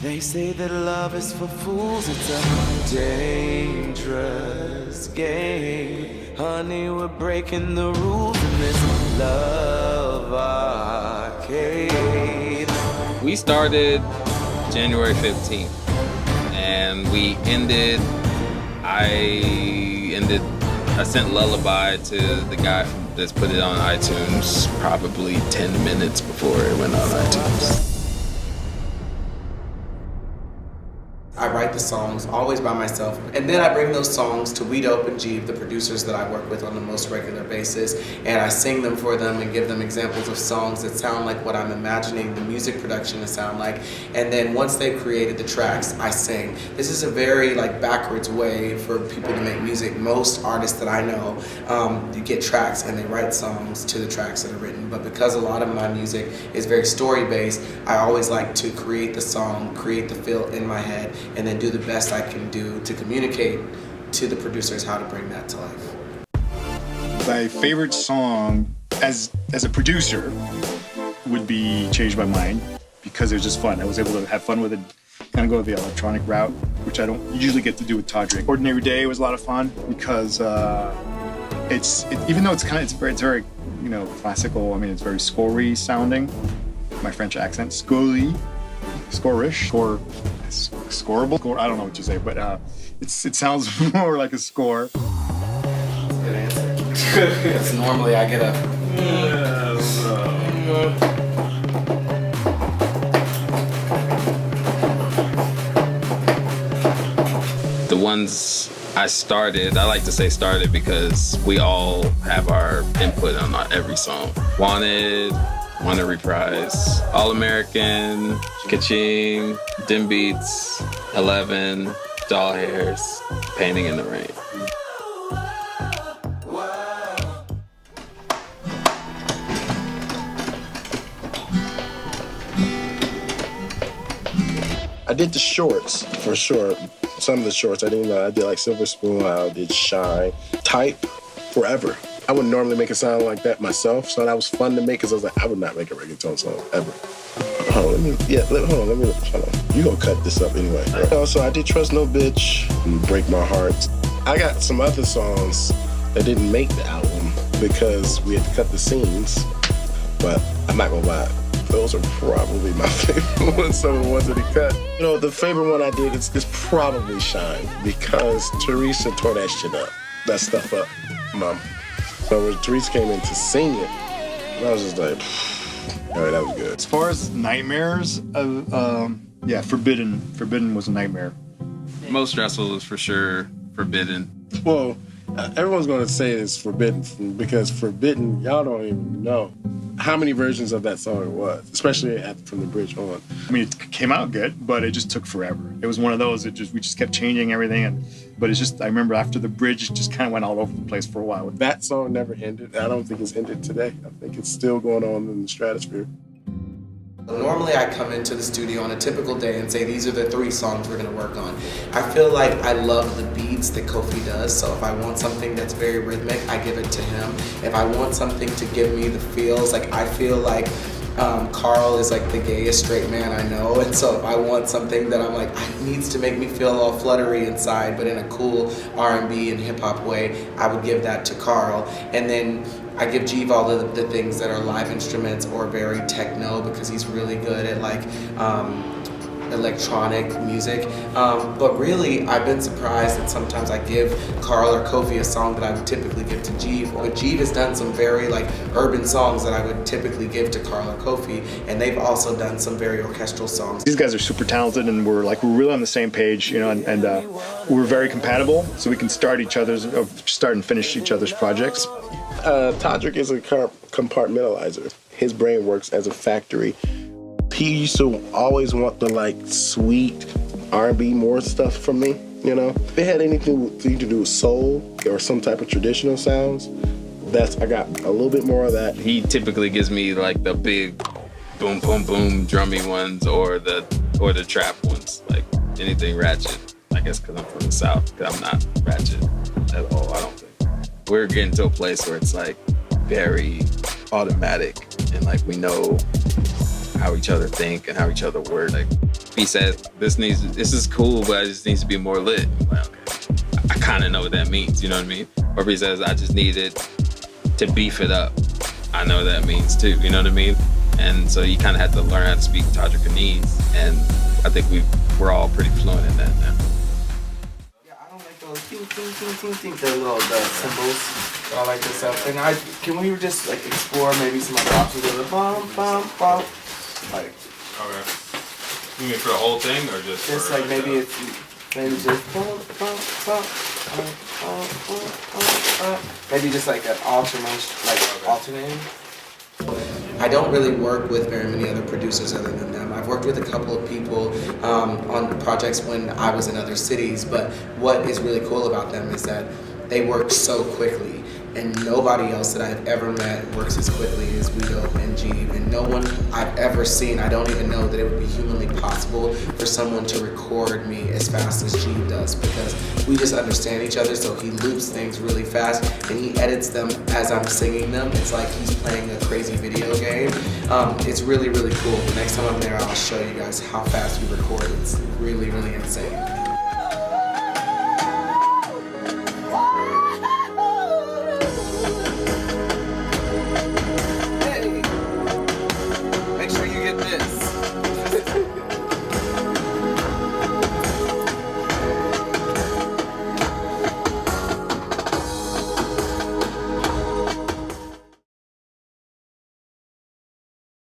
They say that love is for fools, it's a dangerous game. Honey, we're breaking the rules in this love arcade. We started January 15th, and I sent Lullaby to the guy that's put it on iTunes probably 10 minutes before it went on iTunes. I write the songs always by myself, and then I bring those songs to Weed Up and Jeeve, the producers that I work with on the most regular basis, and I sing them for them and give them examples of songs that sound like what I'm imagining the music production to sound like. And then once they've created the tracks, I sing. This is a very backwards way for people to make music. Most artists that I know, you get tracks and they write songs to the tracks that are written. But because a lot of my music is very story-based, I always like to create the song, create the feel in my head, and then do the best I can do to communicate to the producers how to bring that to life. My favorite song as a producer would be Change My Mind, because it was just fun. I was able to have fun with it, kind of go the electronic route, which I don't usually get to do with Todrick. Ordinary Day was a lot of fun because even though it's very classical. I mean, it's very score-y sounding. My French accent, scorable. I don't know what you say, but it sounds more like a score. Good answer. Because normally I get a... The ones I like to say started because we all have our input on every song. Wanted Reprise, All American, Kaching, Dim Beats, 11, Doll Hairs, Painting in the Rain. I did the shorts for sure. Some of the shorts I did like Silver Spoon, I did Shine, Type, Forever. I wouldn't normally make a sound like that myself, so that was fun to make because I was like, I would not make a reggaeton song ever. Hold on. You gonna cut this up anyway. Right? Also, I did Trust No Bitch, and Break My Heart. I got some other songs that didn't make the album because we had to cut the scenes, but I'm not gonna lie. Those are probably my favorite ones, some of the ones that he cut. The favorite one I did is probably Shine, because Teresa tore that shit up, that stuff up, Mom. So when Teresa came in to sing it, I was just like, all right, that was good. As far as nightmares, Forbidden was a nightmare. Most stressful is for sure Forbidden. Well, everyone's gonna say it's Forbidden because Forbidden, y'all don't even know how many versions of that song it was, especially from the bridge on. I mean, it came out good, but it just took forever. It was one of those we just kept changing everything, but it's just, I remember after the bridge, it just kind of went all over the place for a while. That song never ended. I don't think it's ended today. I think it's still going on in the stratosphere. Normally I come into the studio on a typical day and say, these are the 3 songs we're gonna work on. I feel like I love the beats that Kofi does, so if I want something that's very rhythmic, I give it to him. If I want something to give me the feels, I feel like Carl is the gayest straight man I know, and so if I want something that I'm it needs to make me feel all fluttery inside, but in a cool R&B and hip-hop way, I would give that to Carl. And then I give Jeeve all the things that are live instruments or very techno, because he's really good at electronic music. But really, I've been surprised that sometimes I give Carl or Kofi a song that I would typically give to Jeeve. But Jeeve has done some very urban songs that I would typically give to Carl or Kofi, and they've also done some very orchestral songs. These guys are super talented, and we're really on the same page, and we're very compatible, so we can start and finish each other's projects. Todrick is a compartmentalizer. His brain works as a factory. He used to always want the sweet R&B more stuff from me, If it had anything to do with soul or some type of traditional sounds, I got a little bit more of that. He typically gives me the big boom, boom, boom drummy ones or the trap ones, anything ratchet. I guess because I'm from the South, because I'm not ratchet at all, I don't think. We're getting to a place where it's very automatic and we know how each other think and how each other work. he says, this is cool, but it just needs to be more lit. I'm like, okay. I kind of know what that means, you know what I mean? Or if he says, I just needed to beef it up, I know what that means too, you know what I mean? And so you kind of have to learn how to speak Todrickese, and I think we're all pretty fluent in that now. Yeah, I don't like those the little cymbals. I like this stuff. And can we just like explore maybe some other options of the bum bum bum? Like, Okay. You mean for the whole thing or just? just like maybe just bum bum bum. Maybe just like an alternation, like alternating. I don't really work with very many other producers other than them. I've worked with a couple of people on projects when I was in other cities, but what is really cool about them is that they work so quickly, and nobody else that I've ever met works as quickly as Guido and Jeeve, and no one I've ever seen, I don't even know that it would be humanly possible for someone to record me as fast as Jeeve does, because we just understand each other, so he loops things really fast, and he edits them as I'm singing them. It's like he's playing a crazy video game. It's really, really cool. The next time I'm there, I'll show you guys how fast we record. It's really, really insane.